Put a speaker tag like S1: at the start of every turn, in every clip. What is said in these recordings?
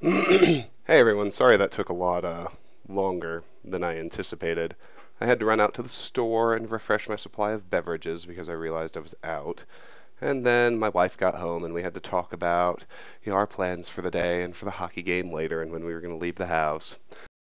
S1: Hey everyone, sorry that took a lot longer than I anticipated. I had to run out to the store and refresh my supply of beverages because I realized I was out. And then my wife got home and we had to talk about our plans for the day and for the hockey game later and when we were going to leave the house.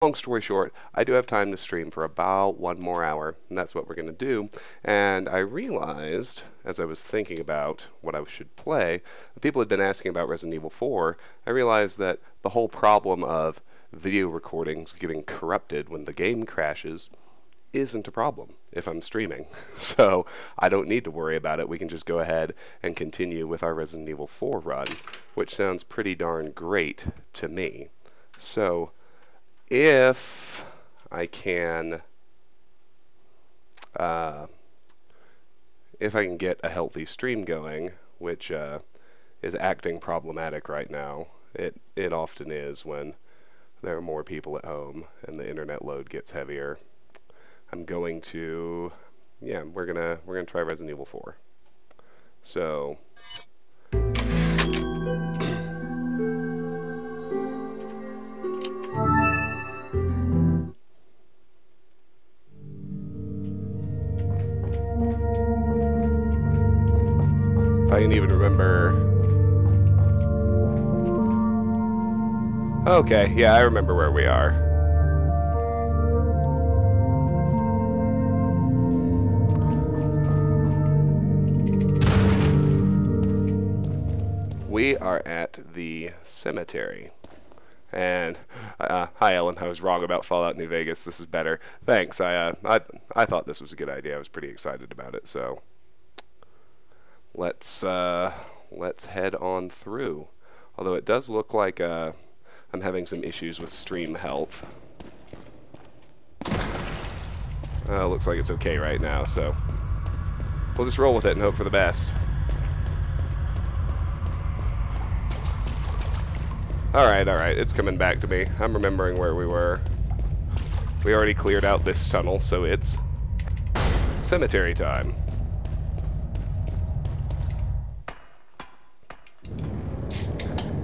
S1: Long story short, I do have time to stream for about one more hour, and that's what we're going to do. And I realized, as I was thinking about what I should play, people had been asking about Resident Evil 4. I realized that the whole problem of video recordings getting corrupted when the game crashes isn't a problem if I'm streaming. So I don't need to worry about it. We can just go ahead and continue with our Resident Evil 4 run, which sounds pretty darn great to me. So if I can get a healthy stream going, which is acting problematic right now. It often is when there are more people at home and the internet load gets heavier. I'm going to, we're gonna try Resident Evil 4. So if I can even remember. Okay, yeah, I remember where we are. We are at the cemetery. And hi Ellen, I was wrong about Fallout New Vegas. This is better. Thanks. I thought this was a good idea. I was pretty excited about it. So let's head on through. Although it does look like I'm having some issues with stream health. Looks like it's okay right now, so we'll just roll with it and hope for the best. Alright, it's coming back to me. I'm remembering where we were. We already cleared out this tunnel, so it's cemetery time.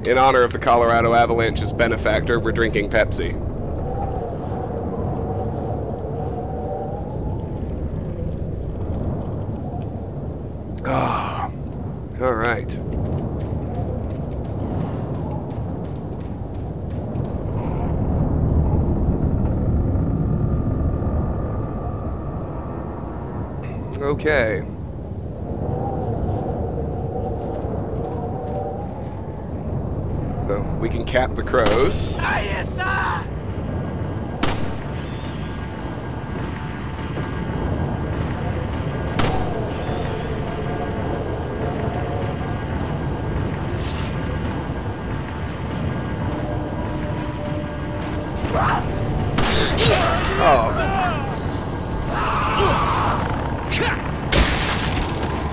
S1: In honor of the Colorado Avalanche's benefactor, we're drinking Pepsi. Ah, all right. Okay. So we can cap the crows.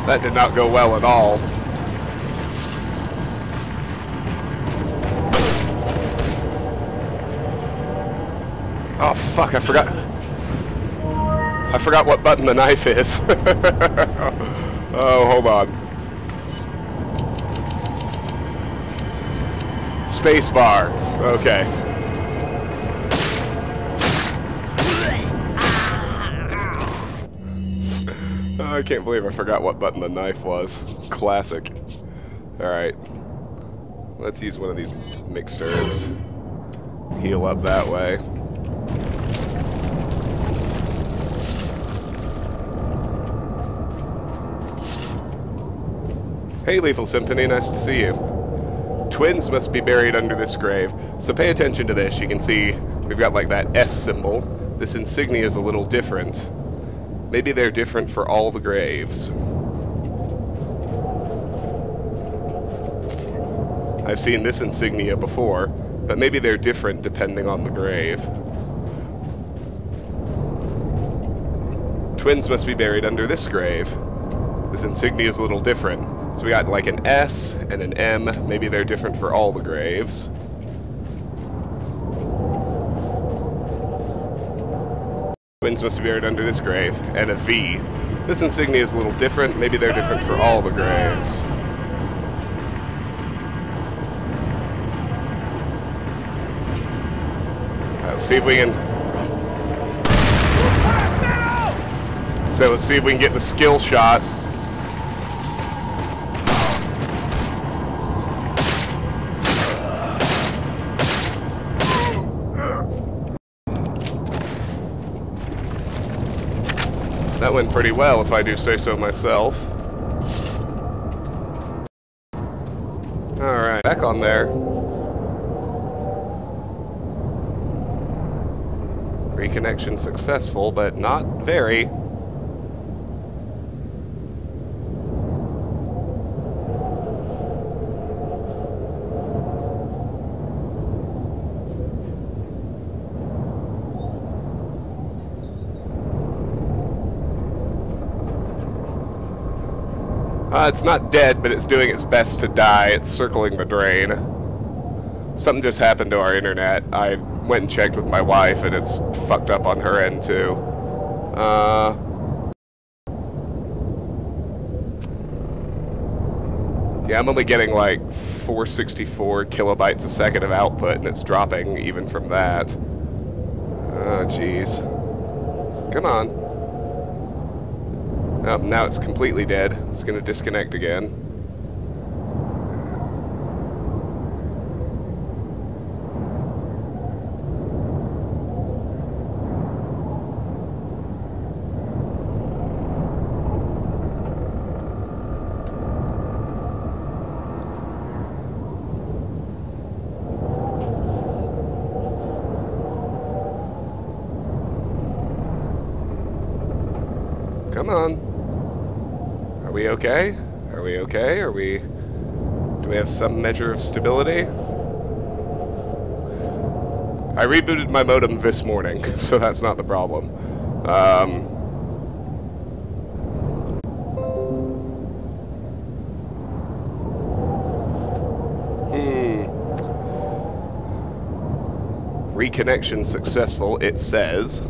S1: That did not go well at all. Oh fuck, I forgot what button the knife is. Oh, hold on. Space bar. Okay. Oh, I can't believe I forgot what button the knife was. Classic. Alright. Let's use one of these mixed herbs. Heal up that way. Hey, Lethal Symphony, nice to see you. Twins must be buried under this grave. So pay attention to this. You can see we've got like that S symbol. This insignia is a little different. Maybe they're different for all the graves. I've seen this insignia before, but maybe they're different depending on the grave. Twins must be buried under this grave. This insignia is a little different. So we got like an S and an M. Maybe they're different for all the graves. Twins must be buried under this grave. And a V. This insignia is a little different. Maybe they're different for all the graves. Let's see if we can... So let's see if we can get the skill shot. That went pretty well, if I do say so myself. Alright, back on there. Reconnection successful, but not very. It's not dead, but it's doing its best to die. It's circling the drain. Something just happened to our internet. I went and checked with my wife, and it's fucked up on her end, too. Yeah, I'm only getting like 464 kilobytes a second of output, and it's dropping even from that. Oh, jeez. Come on. Oh, now it's completely dead. It's going to disconnect again. Come on. Are we okay? Are we okay? Do we have some measure of stability? I rebooted my modem this morning, so that's not the problem. Reconnection successful, it says.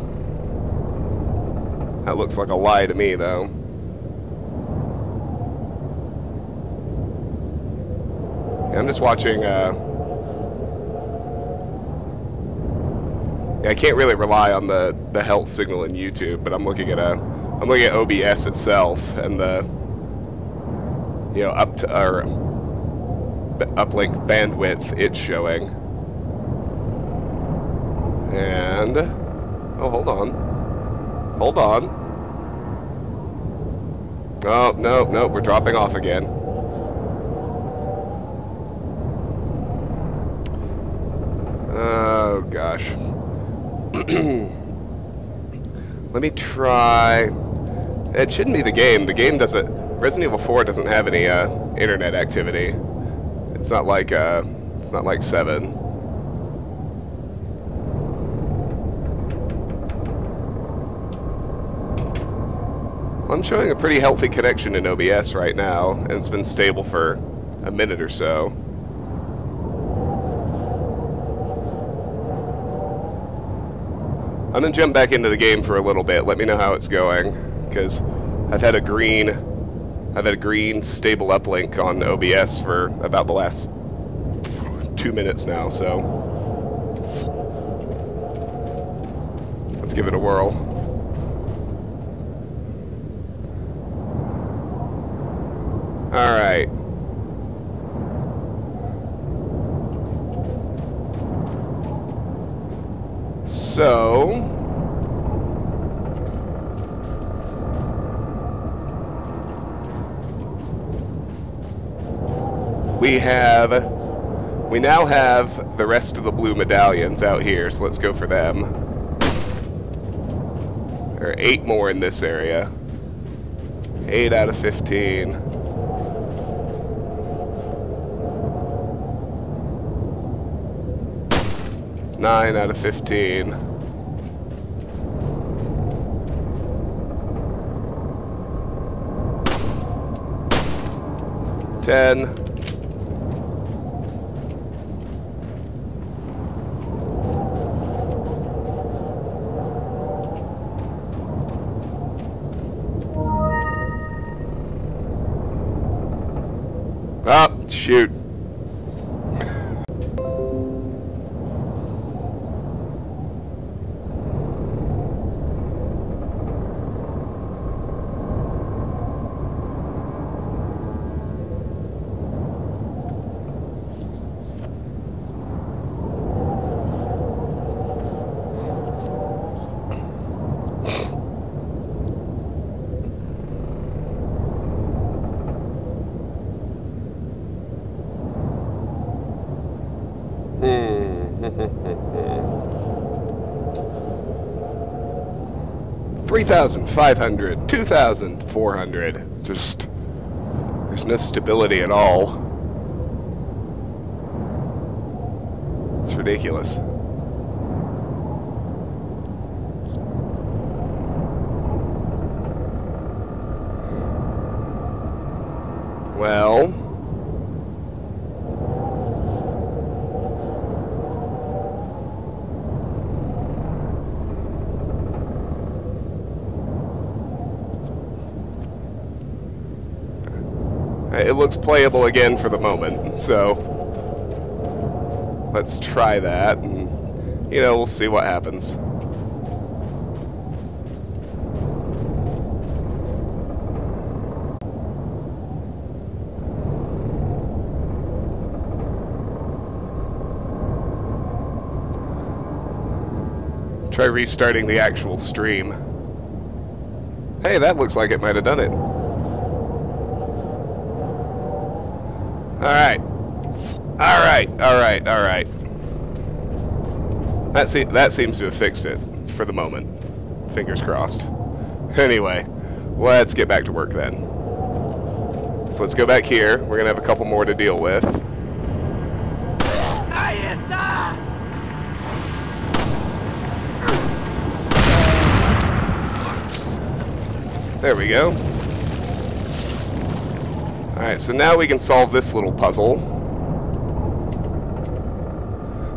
S1: That looks like a lie to me, though. I'm just watching, yeah, I can't really rely on the health signal in YouTube, but I'm looking at OBS itself and the, you know, uplink bandwidth it's showing. And, oh, hold on. Hold on. Oh, no, we're dropping off again. Oh, gosh. Let me try... It shouldn't be the game. The game doesn't... Resident Evil 4 doesn't have any internet activity. It's not like 7. I'm showing a pretty healthy connection in OBS right now, and it's been stable for a minute or so. I'm gonna jump back into the game for a little bit. Let me know how it's going, because I've had a green stable uplink on OBS for about the last 2 minutes now. So let's give it a whirl. All right. So, we now have the rest of the blue medallions out here, so let's go for them. There are 8 more in this area. 8 out of 15. Nine out of 15. Ten. Oh, shoot. $3,500, $2,400. Just, there's no stability at all. It's ridiculous. Well, it looks playable again for the moment, so let's try that, and, you know, we'll see what happens. Try restarting the actual stream. Hey, that looks like it might have done it. Alright. Alright, alright, alright. That seems to have fixed it, for the moment. Fingers crossed. Anyway, let's get back to work then. So let's go back here. We're going to have a couple more to deal with. There we go. Alright, so now we can solve this little puzzle.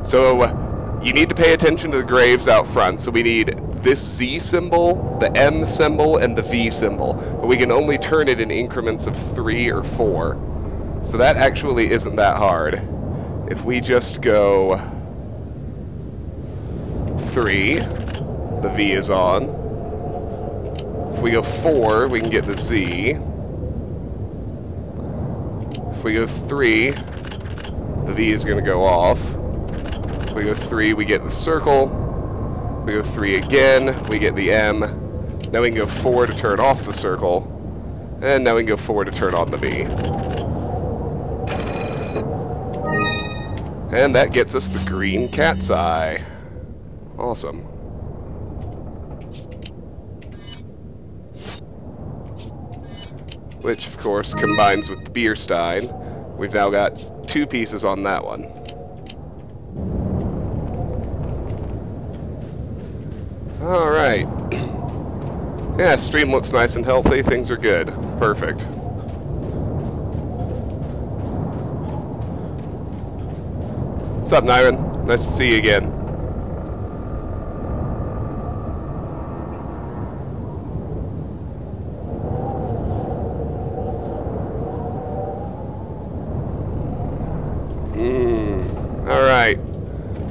S1: So, you need to pay attention to the graves out front. So we need this Z symbol, the M symbol, and the V symbol. But we can only turn it in increments of 3 or 4. So that actually isn't that hard. If we just go 3, the V is on. If we go 4, we can get the Z. If we go 3, the V is going to go off. If we go 3, we get the circle. If we go 3 again, we get the M. Now we can go 4 to turn off the circle. And now we can go 4 to turn on the V. And that gets us the green cat's eye. Awesome. Which, of course, combines with the beer stein. We've now got 2 pieces on that one. Alright. Yeah, stream looks nice and healthy. Things are good. Perfect. What's up, Nyron? Nice to see you again. Alright,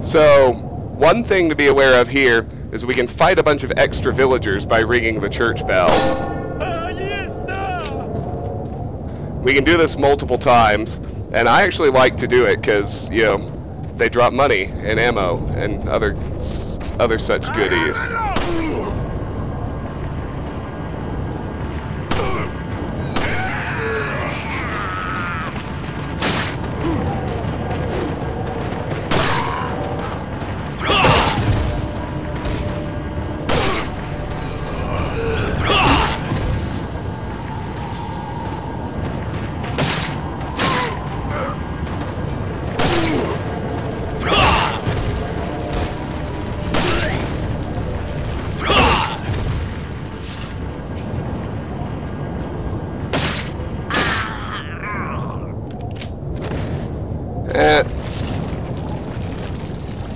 S1: so one thing to be aware of here is we can fight a bunch of extra villagers by ringing the church bell. We can do this multiple times, and I actually like to do it because, you know, they drop money and ammo and other such goodies.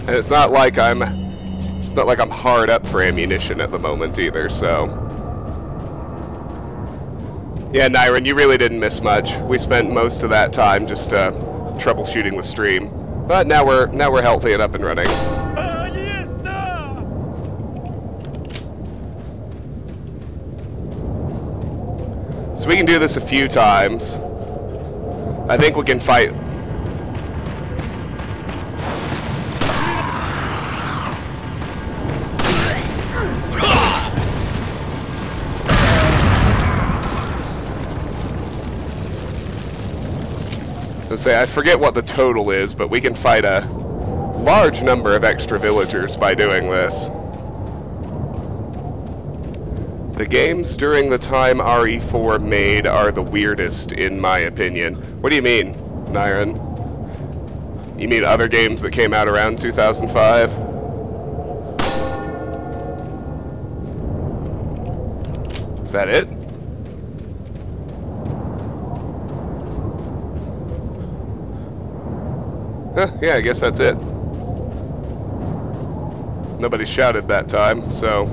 S1: And it's not like I'm hard up for ammunition at the moment either, so. Yeah, Nyron, you really didn't miss much. We spent most of that time just troubleshooting the stream. But now we're healthy and up and running. So we can do this a few times. I think we can fight. I forget what the total is, but we can fight a large number of extra villagers by doing this. The games during the time RE4 made are the weirdest, in my opinion. What do you mean, Nyron? You mean other games that came out around 2005? Is that it? Huh, yeah, I guess that's it. Nobody shouted that time, so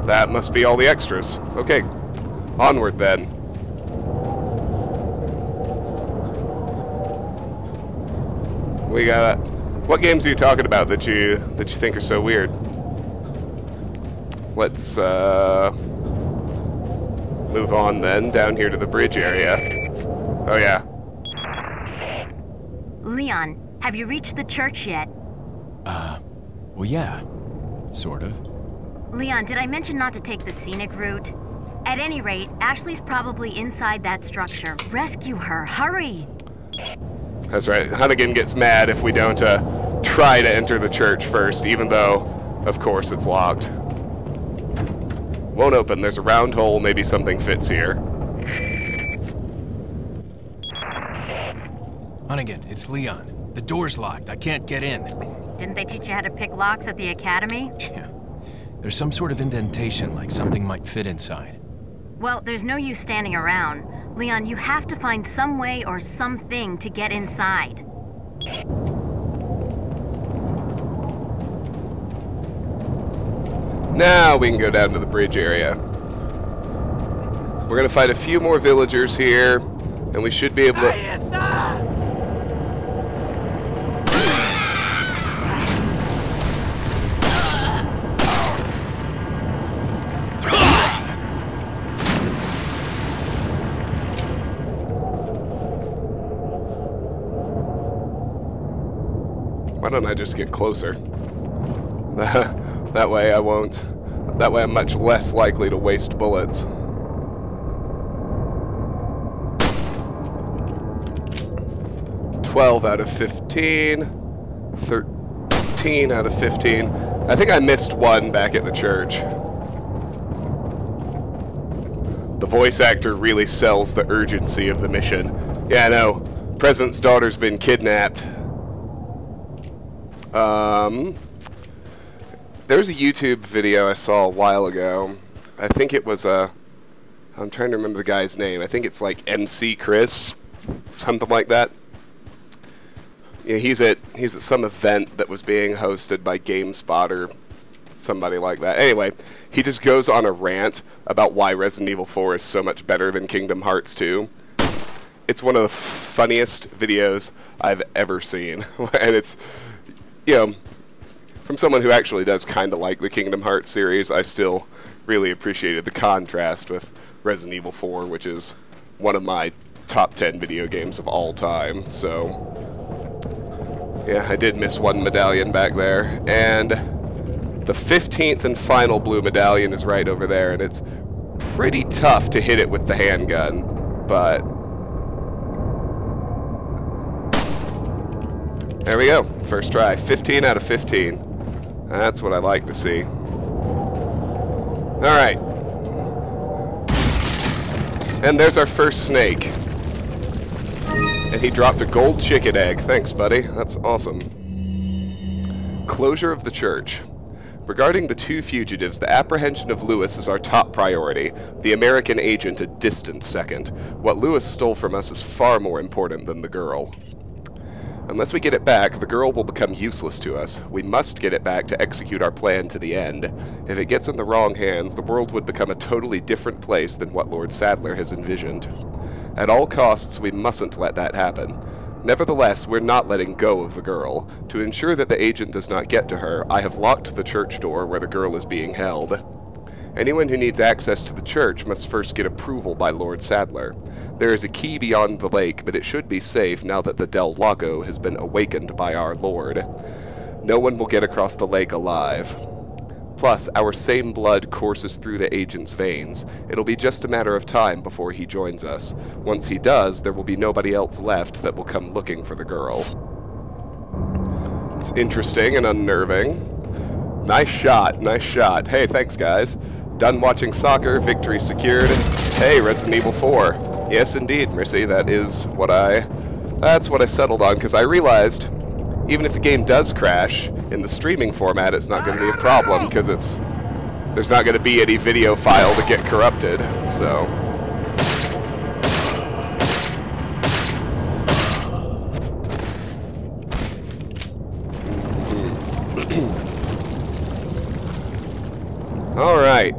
S1: that must be all the extras. Okay, onward then. We got. What games are you talking about that you think are so weird? Let's move on then down here to the bridge area. Oh yeah.
S2: Leon, have you reached the church yet?
S3: Well, yeah, sort of.
S2: Leon, did I mention not to take the scenic route? At any rate, Ashley's probably inside that structure. Rescue her, hurry!
S1: That's right. Hunnigan gets mad if we don't try to enter the church first, even though, of course, it's locked. Won't open. There's a round hole. Maybe something fits here.
S3: Hunnigan, it's Leon. The door's locked. I can't get in.
S2: Didn't they teach you how to pick locks at the academy?
S3: Yeah. There's some sort of indentation, like something might fit inside.
S2: Well, there's no use standing around. Leon, you have to find some way or something to get inside.
S1: Now we can go down to the bridge area. We're gonna fight a few more villagers here, and we should be able to... Why don't I just get closer? That way I won't. That way I'm much less likely to waste bullets. "12 out of 15. 13 out of 15. I think I missed one back at the church. The voice actor really sells the urgency of the mission. Yeah, I know. President's daughter's been kidnapped. There's a YouTube video I saw a while ago. I think it was I'm trying to remember the guy's name. I think it's like MC Chris, something like that. Yeah, he's at some event that was being hosted by GameSpot or somebody like that. Anyway, he just goes on a rant about why Resident Evil 4 is so much better than Kingdom Hearts 2. It's one of the funniest videos I've ever seen, and it's, you know, from someone who actually does kind of like the Kingdom Hearts series, I still really appreciated the contrast with Resident Evil 4, which is one of my top 10 video games of all time. So, yeah, I did miss one medallion back there. And the 15th and final blue medallion is right over there, and it's pretty tough to hit it with the handgun, but... there we go. First try. 15 out of 15. That's what I like to see. Alright. And there's our first snake. And he dropped a gold chicken egg. Thanks, buddy. That's awesome. Closure of the church. Regarding the two fugitives, the apprehension of Lewis is our top priority. The American agent a distant second. What Lewis stole from us is far more important than the girl. Unless we get it back, the girl will become useless to us. We must get it back to execute our plan to the end. If it gets in the wrong hands, the world would become a totally different place than what Lord Sadler has envisioned. At all costs, we mustn't let that happen. Nevertheless, we're not letting go of the girl. To ensure that the agent does not get to her, I have locked the church door where the girl is being held. Anyone who needs access to the church must first get approval by Lord Sadler. There is a key beyond the lake, but it should be safe now that the Del Lago has been awakened by our Lord. No one will get across the lake alive. Plus, our same blood courses through the agent's veins. It'll be just a matter of time before he joins us. Once he does, there will be nobody else left that will come looking for the girl. It's interesting and unnerving. Nice shot, nice shot. Hey, thanks guys. Done watching soccer, victory secured. Hey, Resident Evil 4. Yes indeed, Missy, that's what I settled on, because I realized even if the game does crash, in the streaming format it's not going to be a problem, because there's not going to be any video file to get corrupted, so... Alright,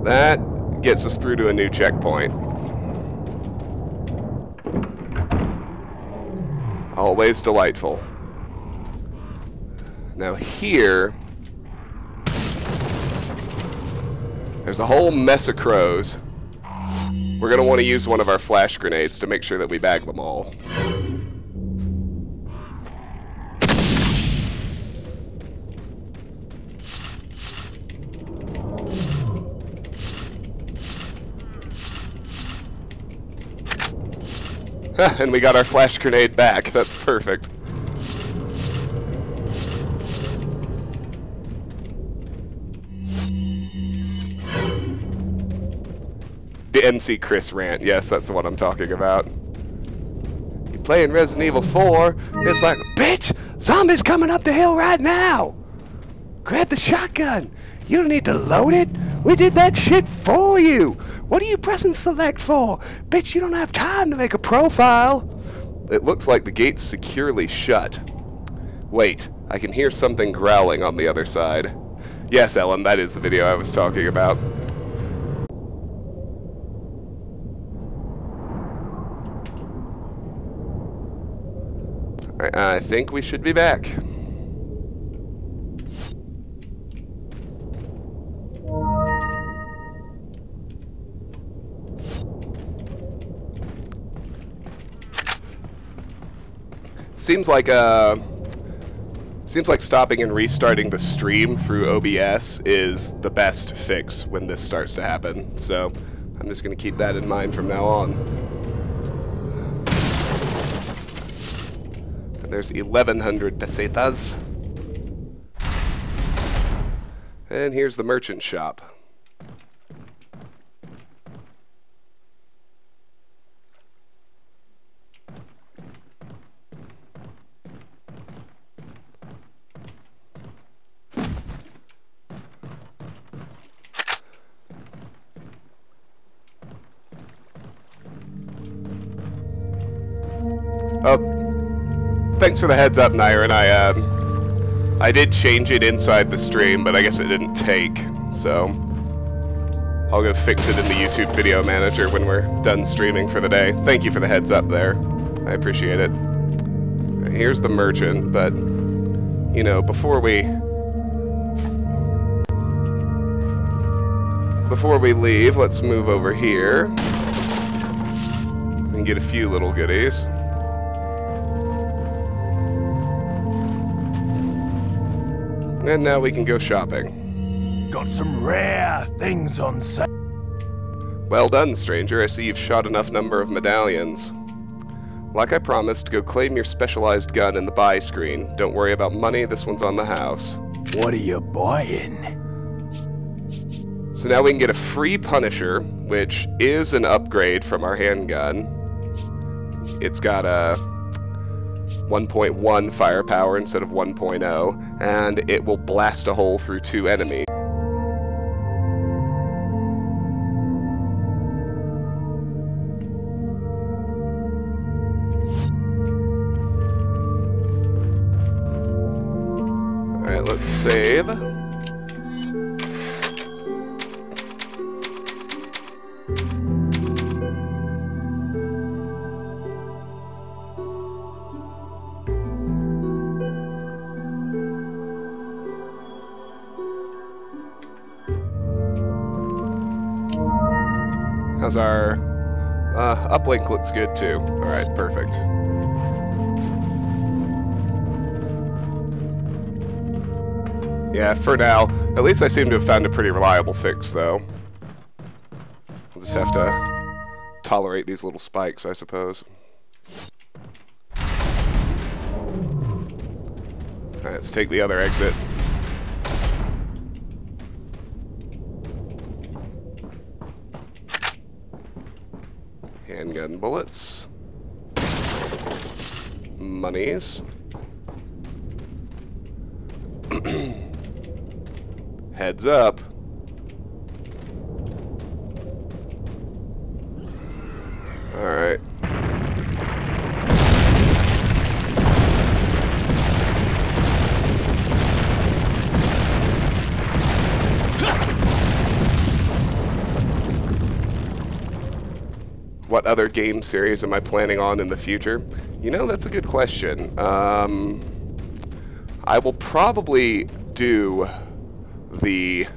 S1: that gets us through to a new checkpoint. Always delightful. Now here, there's a whole mess of crows. We're going to want to use one of our flash grenades to make sure that we bag them all. And we got our flash grenade back. That's perfect. The MC Chris rant. Yes, that's the one I'm talking about. You playing Resident Evil 4, it's like, bitch, zombies coming up the hill right now. Grab the shotgun. You don't need to load it. We did that shit for you. What are you pressing select for? Bitch, you don't have time to make a profile. It looks like the gate's securely shut. Wait, I can hear something growling on the other side. Yes, Ellen, that is the video I was talking about. I think we should be back. Seems like stopping and restarting the stream through OBS is the best fix when this starts to happen. So I'm just going to keep that in mind from now on. And there's 1,100 pesetas. And here's the merchant shop. Oh, thanks for the heads up, Nyron. I did change it inside the stream, but I guess it didn't take, so I'll go fix it in the YouTube video manager when we're done streaming for the day. Thank you for the heads up there. I appreciate it. Here's the merchant, but, you know, before we leave, let's move over here and get a few little goodies. And now we can go shopping.
S3: Got some rare things on sale.
S1: Well done, stranger. I see you've shot enough number of medallions. Like I promised, go claim your specialized gun in the buy screen. Don't worry about money, this one's on the house.
S3: What are you buying?
S1: So now we can get a free Punisher, which is an upgrade from our handgun. It's got a 1.1 firepower instead of 1.0, and it will blast a hole through 2 enemies. Alright, let's save. How's our uplink? Looks good too. Alright, perfect. Yeah, for now. At least I seem to have found a pretty reliable fix, though. I'll just have to tolerate these little spikes, I suppose. Alright, let's take the other exit. Handgun bullets. Monies. Heads up. Alright. What other game series am I planning on in the future? You know, that's a good question. I will probably do the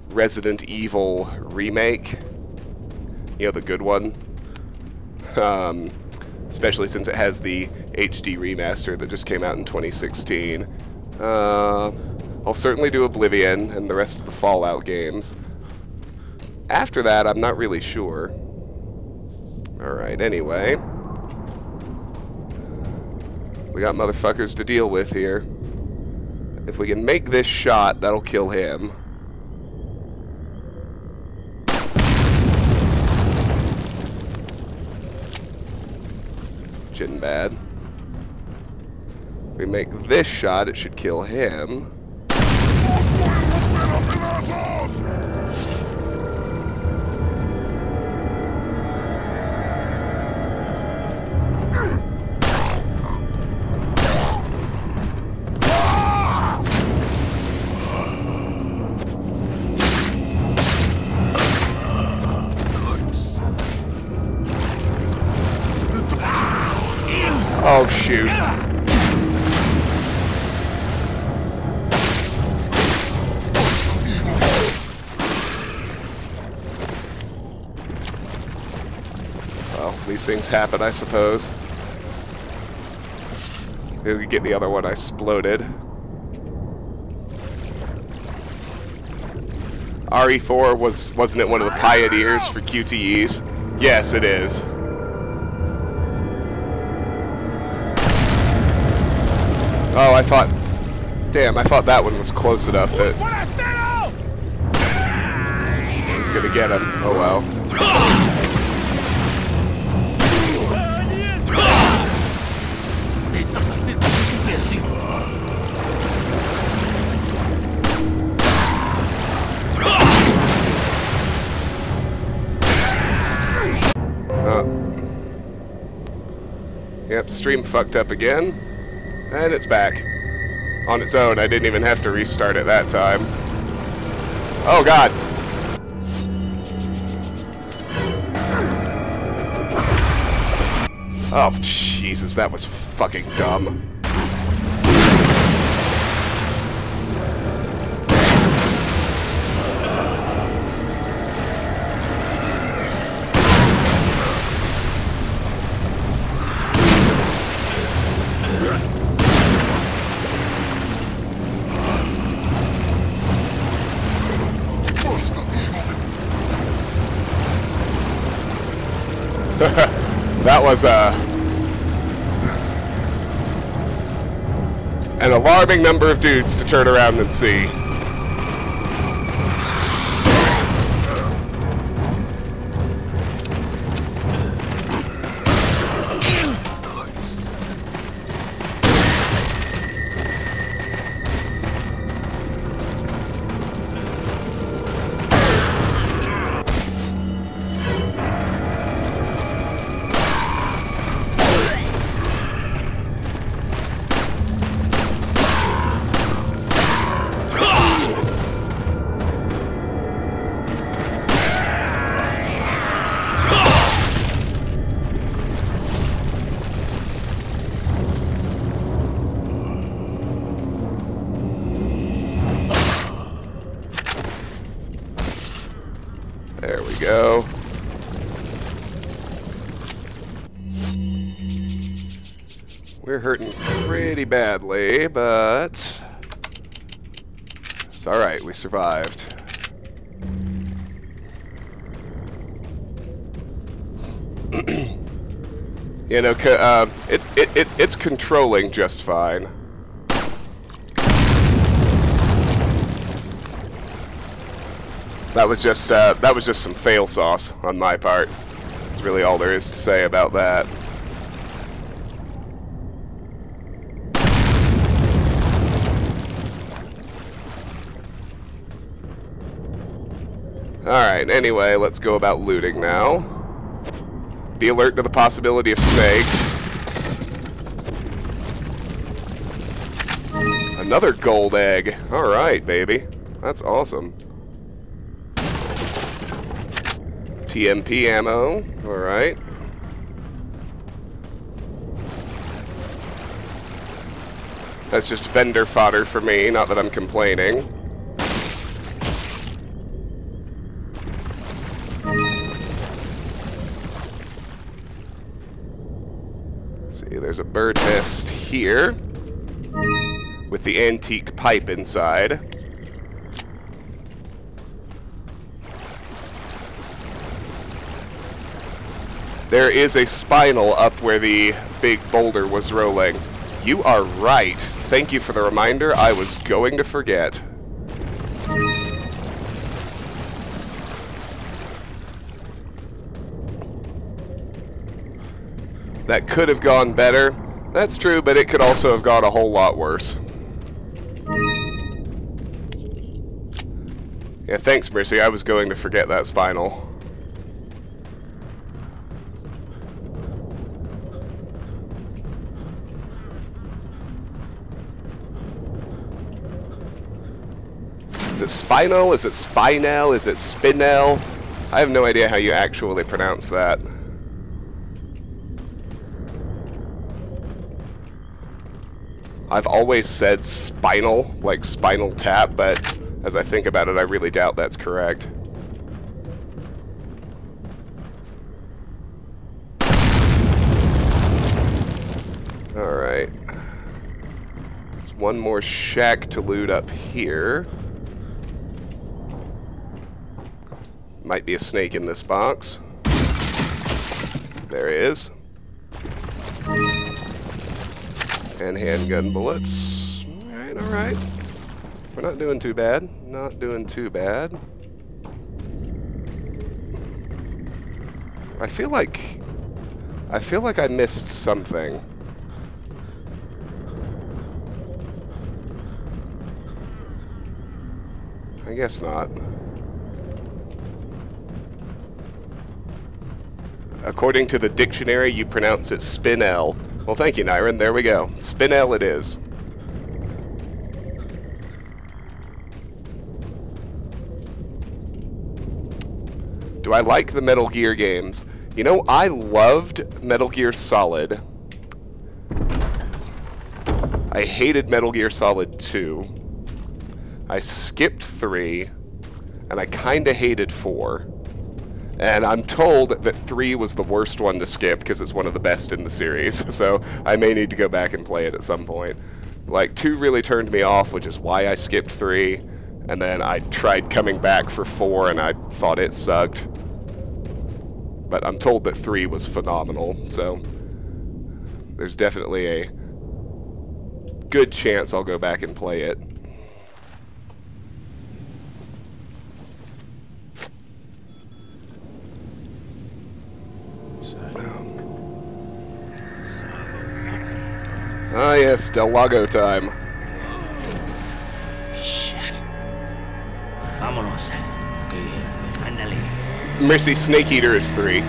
S1: Resident Evil remake. You know, the good one. Especially since it has the HD remaster that just came out in 2016. I'll certainly do Oblivion and the rest of the Fallout games. After that, I'm not really sure. Alright, anyway. We got motherfuckers to deal with here. If we can make this shot, that'll kill him. Shouldn't bad. If we make this shot, it should kill him. Oh, shoot. Well, these things happen, I suppose. Maybe we get the other one exploded. RE4 wasn't it one of the pioneers for QTEs? Yes, it is. Oh, I thought that one was close enough that I was gonna get him. Oh well. Yep, stream fucked up again. And it's back. On its own, I didn't even have to restart it that time. Oh god! Oh, Jesus, that was fucking dumb. That was an alarming number of dudes to turn around and see. There we go. We're hurting pretty badly, but It's alright, we survived. You know, it's controlling just fine. That was just some fail sauce on my part. That's really all there is to say about that. Alright, anyway, let's go about looting now. Be alert to the possibility of snakes. Another gold egg. Alright, baby. That's awesome. TMP ammo. Alright. That's just vendor fodder for me, not that I'm complaining. See, there's a bird nest here with the antique pipe inside. There is a spinal up where the big boulder was rolling. You are right. Thank you for the reminder. I was going to forget. That could have gone better. That's true, but it could also have gone a whole lot worse. Yeah, thanks, Mercy. I was going to forget that spinal. Is it spinal? Is it spinel? Is it spinel? I have no idea how you actually pronounce that. I've always said spinal, like Spinal Tap, but as I think about it, I really doubt that's correct. Alright. There's one more shack to loot up here. Might be a snake in this box. There is. And handgun bullets. Alright, alright. We're not doing too bad. Not doing too bad. I feel like I missed something. I guess not. According to the dictionary, you pronounce it spinel. Well, thank you, Nyron. There we go. Spinel it is. Do I like the Metal Gear games? You know, I loved Metal Gear Solid. I hated Metal Gear Solid 2. I skipped 3. And I kinda hated 4. And I'm told that 3 was the worst one to skip because it's one of the best in the series, so I may need to go back and play it at some point. Like, 2 really turned me off, which is why I skipped 3, and then I tried coming back for 4 and I thought it sucked. But I'm told that 3 was phenomenal, so there's definitely a good chance I'll go back and play it. Ah yes, Del Lago time.
S4: Shit. Vámonos. Okay, ándale.
S1: Mercy Snake Eater is 3.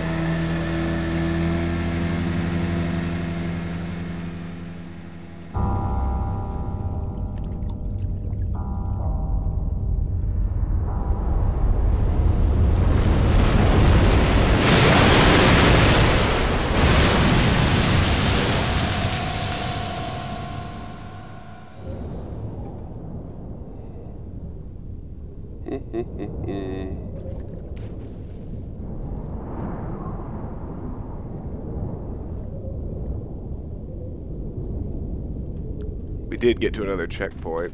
S1: We did get to another checkpoint.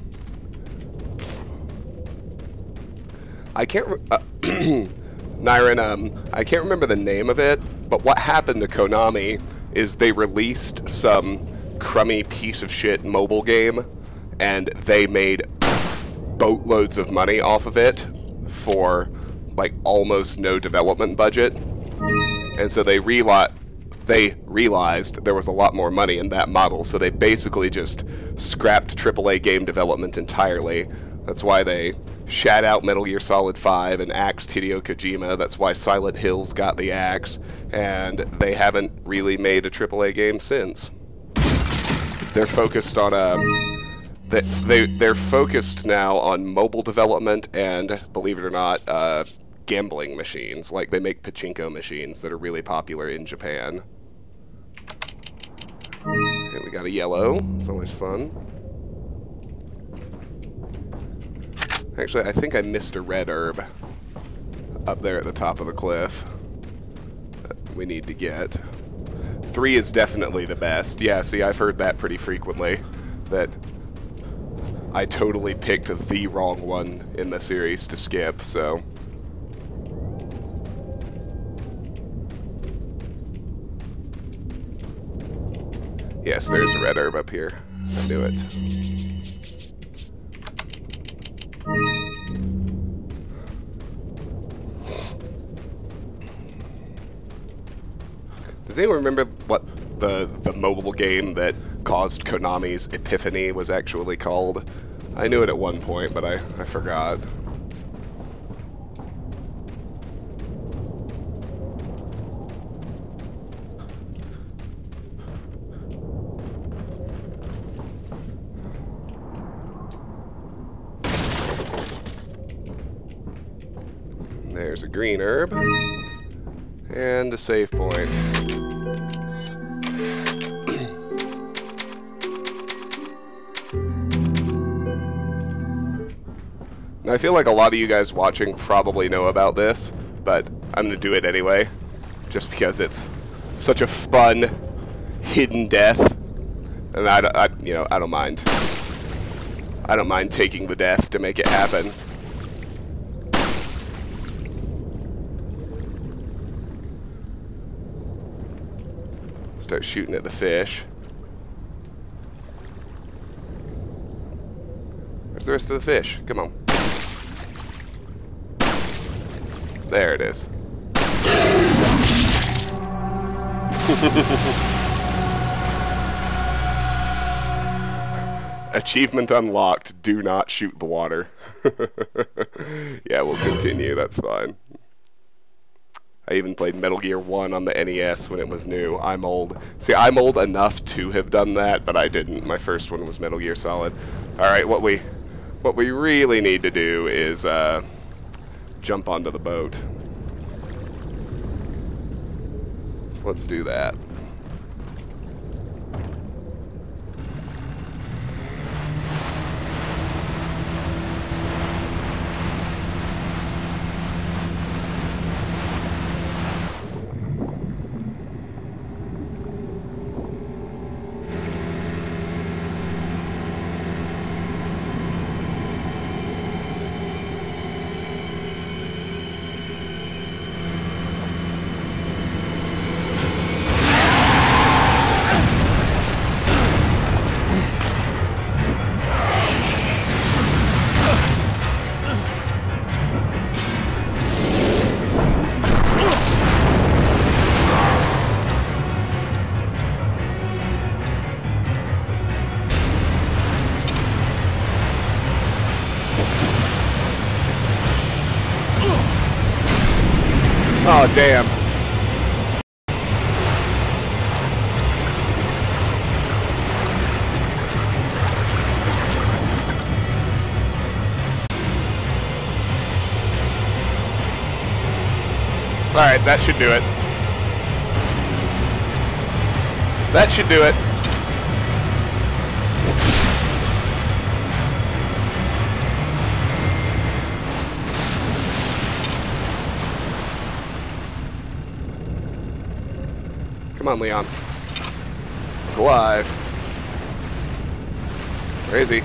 S1: I can't. Nyron, I can't remember the name of it, but what happened to Konami is they released some crummy piece of shit mobile game, and they made boatloads of money off of it for like almost no development budget, and so they realized there was a lot more money in that model, so they basically just scrapped AAA game development entirely. That's why they shat out Metal Gear Solid 5 and axed Hideo Kojima. That's why Silent Hills got the axe, and they haven't really made a AAA game since. They're focused on they're focused now on mobile development and, believe it or not, gambling machines. Like, they make pachinko machines that are really popular in Japan. Okay, we got a yellow. It's always fun. Actually, I think I missed a red herb up there at the top of the cliff that we need to get. 3 is definitely the best. Yeah, see, I've heard that pretty frequently, that I totally picked the wrong one in the series to skip, so... Yes, there's a red herb up here. I knew it. Does anyone remember what the mobile game that caused Konami's epiphany was actually called? I knew it at one point, but I forgot. There's a green herb. And a save point. Now, I feel like a lot of you guys watching probably know about this, but I'm going to do it anyway, just because it's such a fun, hidden death, and I don't mind. I don't mind taking the death to make it happen. Start shooting at the fish. Where's the rest of the fish? Come on. There it is. Achievement unlocked. Do not shoot the water. Yeah, we'll continue. That's fine. I even played Metal Gear 1 on the NES when it was new. I'm old. See, I'm old enough to have done that, but I didn't. My first one was Metal Gear Solid. Alright, what we really need to do is jump onto the boat. So let's do that. Oh, damn. Alright, that should do it. That should do it. Come on, Leon. Go alive. Where is he?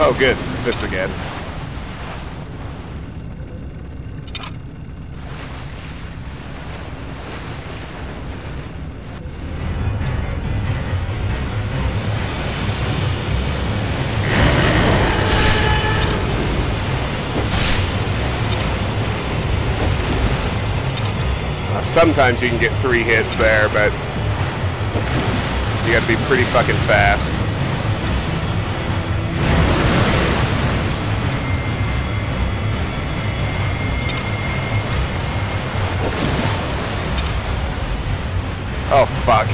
S1: Oh, good. This again. Sometimes you can get 3 hits there, but you gotta be pretty fucking fast. Oh, fuck.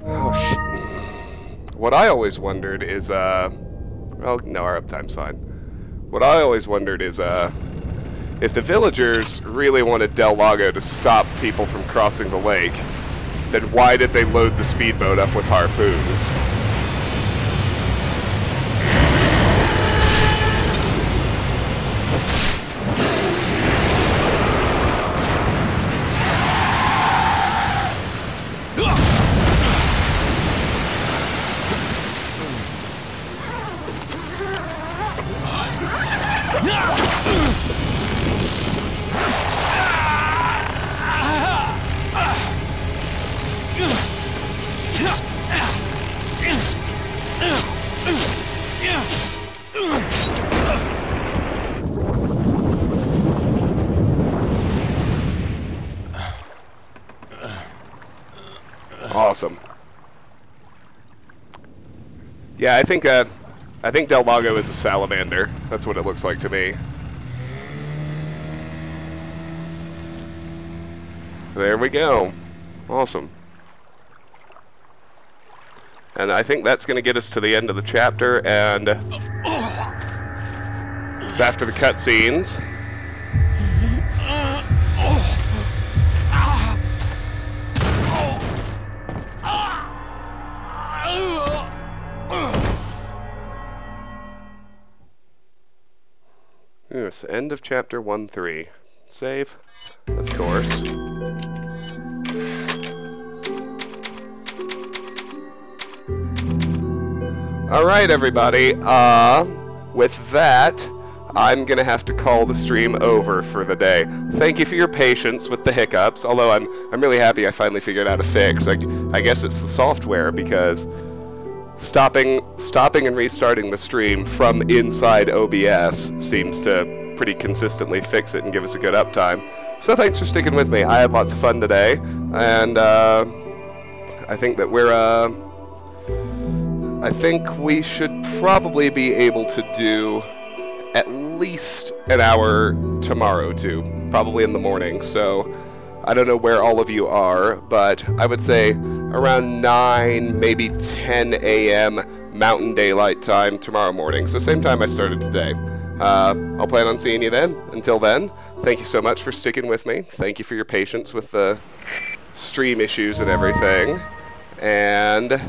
S1: Oh, shit. What I always wondered is, well, no, our uptime's fine. What I always wondered is, if the villagers really wanted Del Lago to stop people from crossing the lake, then why did they load the speedboat up with harpoons? Awesome. Yeah, I think Del Lago is a salamander. That's what it looks like to me. There we go. Awesome. And I think that's going to get us to the end of the chapter, and it's after the cutscenes. Yes, end of chapter 1-3. Save, of course. Alright, everybody. With that, I'm gonna have to call the stream over for the day. Thank you for your patience with the hiccups, although I'm really happy I finally figured out a fix. I guess it's the software, because stopping and restarting the stream from inside OBS seems to pretty consistently fix it and give us a good uptime. So thanks for sticking with me. I had lots of fun today, and I think that I think we should probably be able to do at least an hour tomorrow too, probably in the morning. So I don't know where all of you are, but I would say around 9, maybe 10 a.m. Mountain Daylight Time tomorrow morning. So same time I started today. I'll plan on seeing you then. Until then, thank you so much for sticking with me. Thank you for your patience with the stream issues and everything. And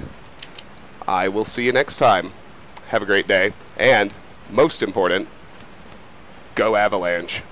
S1: I will see you next time. Have a great day. And, most important, go Avalanche.